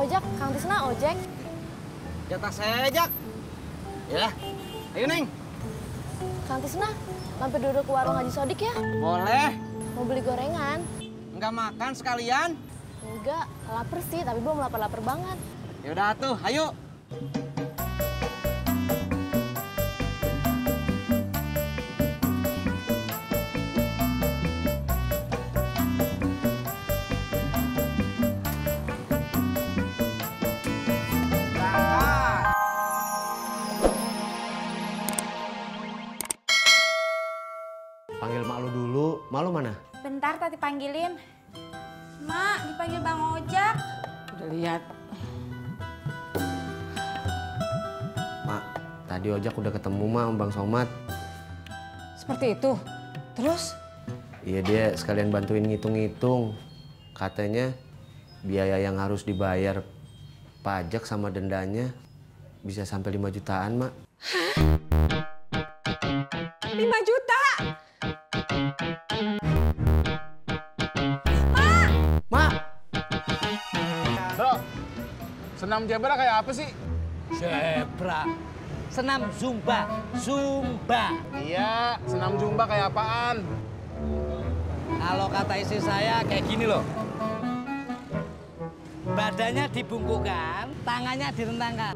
ojek, Kang Tisna ojek. Jatah saya, Jak. Ya, ayo Neng. Kang Tisna, mampir duduk ke warung Haji Sodik ya? Boleh. Mau beli gorengan? Nggak makan sekalian? Enggak, lapar sih, tapi belum lapar-lapar banget. Yaudah tuh, ayo. Panggil mak lu dulu. Mak lu mana? Bentar tadi panggilin. Mak, dipanggil Bang Ojak. Udah lihat. Mak, tadi ojak udah ketemu mak sama Bang Somad. Seperti itu. Terus? Iya, dia sekalian bantuin ngitung-ngitung. Katanya biaya yang harus dibayar pajak sama dendanya bisa sampai 5 jutaan, Mak. Hah? 5 juta? Mak! Bro, senam zebra kayak apa sih? Zebra. Senam Zumba. Zumba. Iya, senam zumba kayak apaan? Kalau kata istri saya kayak gini loh. Badannya dibungkukkan, tangannya direntangkan.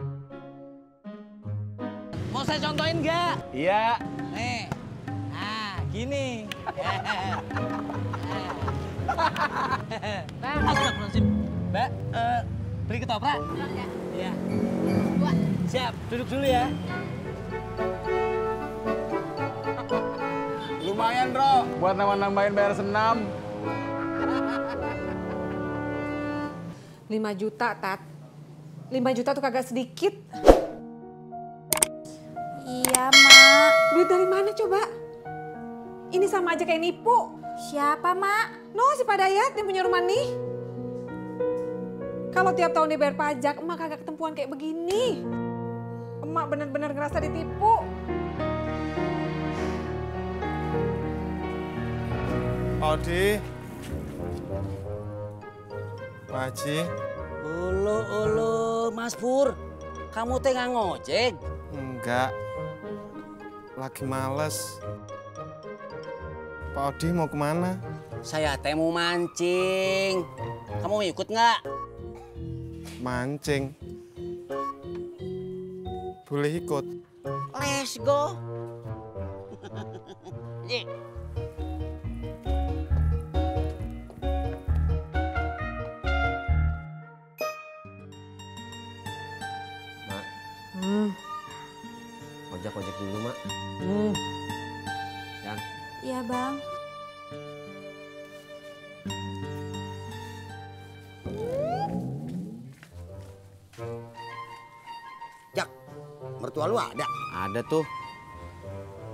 Mau saya contohin nggak? Iya. Nih, nah gini. Astagfirullahaladzim. Mbak, beli ketoprak? Iya. Siap, duduk dulu ya. Lumayan, Bro, buat nambah-nambahin bayar senam. 5 juta, Tat. 5 juta tuh kagak sedikit. Iya, Mak. Duit dari mana coba? Ini sama aja kayak nipu. Siapa, Mak? No, si Pak Dayat yang punya rumah nih. Kalau tiap tahun dia bayar pajak, emak kagak ketempuan kayak begini. Emak bener-bener ngerasa ditipu. Odi, Pak Haji. Ulu, Mas Pur. Kamu teh nggak ngojek? Enggak, lagi males. Pak Odi mau kemana? Saya teh mau mancing. Kamu mau ikut nggak? Mancing. Boleh ikut? Let's go. Ye. Mak. Ojek dulu, Mak. Yang. Iya, Bang. Jak, mertua lu ada? Ada tuh.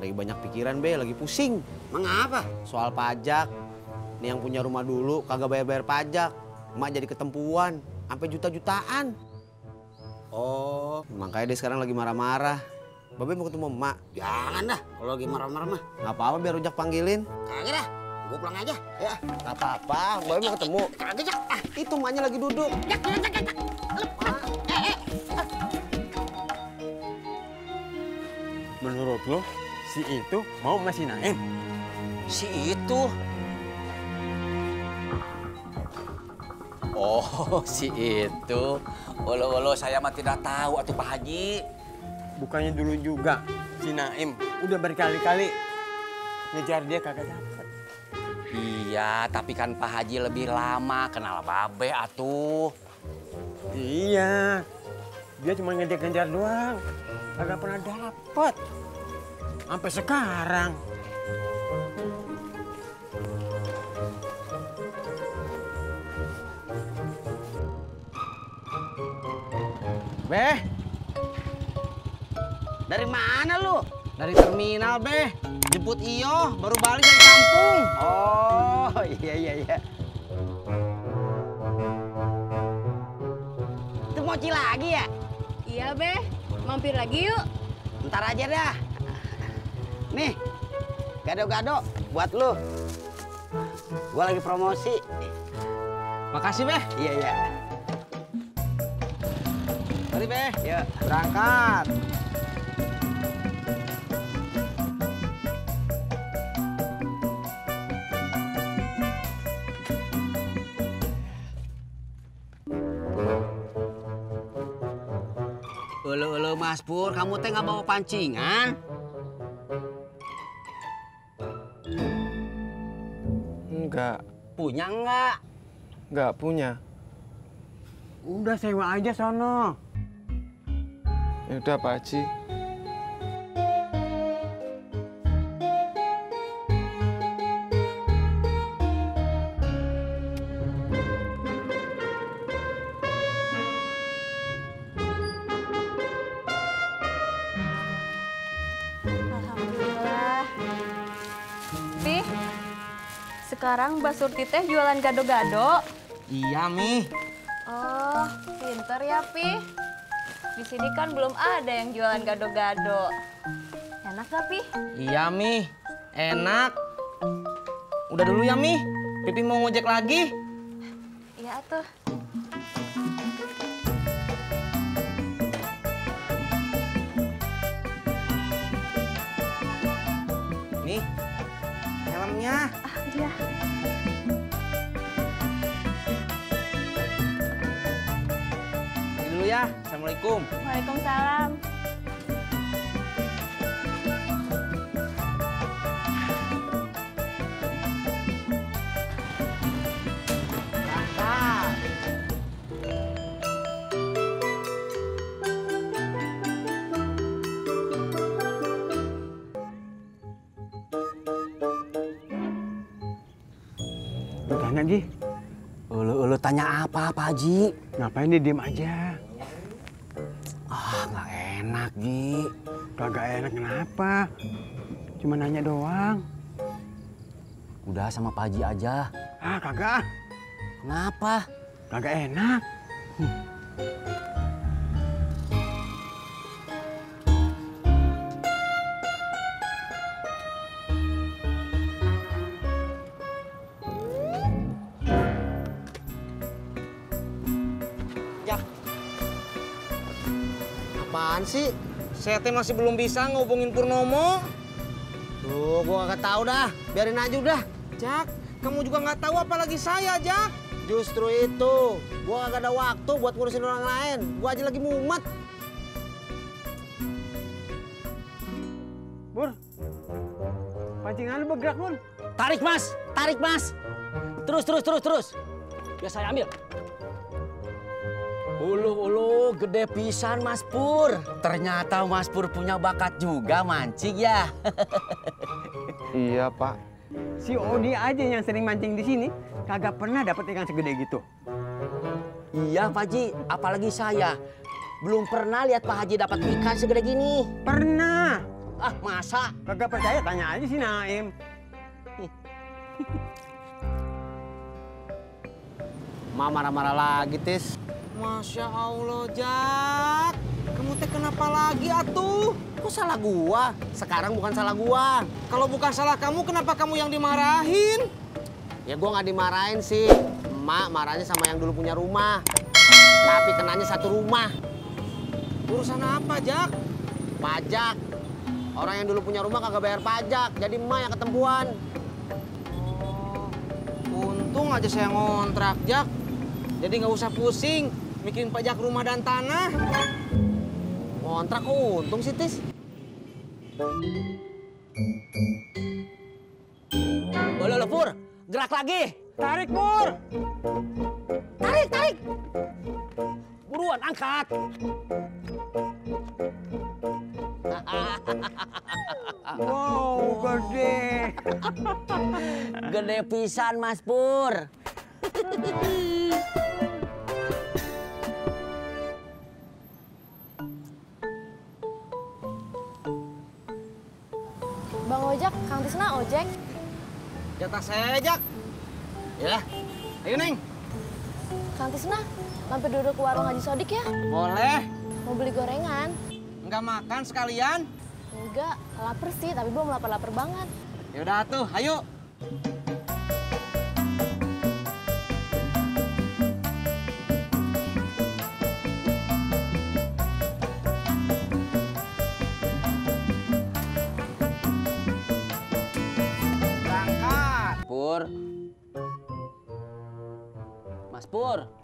Lagi banyak pikiran, Be. Lagi pusing. Mengapa? Soal pajak. Nih yang punya rumah dulu kagak bayar-bayar pajak. Emak jadi ketempuan. Sampai juta-jutaan. Oh, Makanya dia sekarang lagi marah-marah. Babe mau ketemu emak. jangan dah. Kalau lagi marah-marah mah. Nggak apa-apa biar ojak panggilin. Kagak dah. Gue pulang aja. Ya. Nggak apa-apa. Babe mau ketemu. Kagak, Jak. Ah, Itu emaknya lagi duduk. Jak. Menurut lo, si itu mau masih Naim? Si itu. Oh, si itu. Olo saya mah tidak tahu atuh Pak Haji. Bukannya dulu juga si Naim udah berkali-kali ngejar dia kagak dapet. Iya, tapi kan Pak Haji lebih lama kenal Babe atuh. Iya, dia cuma ngejar-ngejar doang, kagak pernah dapet. Sampai sekarang. Beh. Dari mana lu? Dari terminal, Beh. Jemput Iyo, baru balik dari kampung. Oh, iya. Itu mochi lagi ya? Iya, Be. Mampir lagi yuk. Ntar aja dah. Nih, gado-gado buat lu. Gua lagi promosi. Makasih, Beh. Iya. Mari, Be. Ya, berangkat. Ulu Mas Pur, kamu teh nggak bawa pancingan? Enggak, Punya nggak? enggak punya. Udah sewa aja sono. Ya udah Pak Haji. Alhamdulillah. Pi, sekarang Mbak Surti teh jualan gado-gado. Iya, Mi. Oh, pinter ya, Pi. Di sini kan belum ada yang jualan gado-gado. Enak gak, Pi? Iya, Mi. Enak. Udah dulu ya, Mi. Pipi mau ngojek lagi. Iya tuh. Nih, helmnya. Iya. Ini dulu ya. Assalamualaikum. Waalaikumsalam. Lu tanya, Ji. Ulu tanya apa, Pak Haji? Ngapain dia diem aja? Ah, nggak enak, Ji. Kagak enak kenapa? Cuma nanya doang. Udah sama Pak Haji aja. Ah, kagak. Kenapa? Kagak enak. Apaan sih? Saya teh masih belum bisa ngehubungin Purnomo. Duh, gua kagak tahu dah. Biarin aja udah. Jak, kamu juga nggak tahu apalagi saya, Jak. Justru itu, gua kagak ada waktu buat ngurusin orang lain. Gua aja lagi mumet. Bur, pancingan lu bergerak, Bur. Tarik, Mas. Tarik, Mas. Terus. Biar saya ambil. Ulu, gede pisan Mas Pur. Ternyata Mas Pur punya bakat juga mancing ya. Iya Pak. Si Odi aja yang sering mancing di sini kagak pernah dapat ikan segede gitu. Iya Pak Haji, apalagi saya. Belum pernah lihat Pak Haji dapat ikan segede gini. Pernah. Ah, masa? Kagak percaya tanya aja si Naim. Ma marah-marah lagi, Tis. Masya Allah, Jak. Kamu teh kenapa lagi atuh? Kok salah gua? Sekarang bukan salah gua. Kalau bukan salah kamu, kenapa kamu yang dimarahin? Ya gua nggak dimarahin sih. Emak marahnya sama yang dulu punya rumah. Tapi kenanya satu rumah. Urusan apa, Jak? Pajak. Orang yang dulu punya rumah kagak bayar pajak. Jadi emak yang ketempuan. Untung aja saya ngontrak, Jak. Jadi nggak usah pusing mikirin pajak rumah dan tanah. Ngontrak kok untung sih, Tis. Ulu, Pur. Gerak lagi. Tarik, Bur. Tarik. Buruan, angkat. Wow, gede. Gede pisan Mas Pur. Bang Ojak, Kang Tisna ojek. Jatah saya, Jak. Ya, ayo Neng. Kang Tisna, mampir duduk ke warung Haji Sodik ya. Boleh. Mau beli gorengan. Nggak makan sekalian? Enggak, lapar sih, tapi belum lapar-lapar banget. Yaudah tuh, ayo. Mas Pur.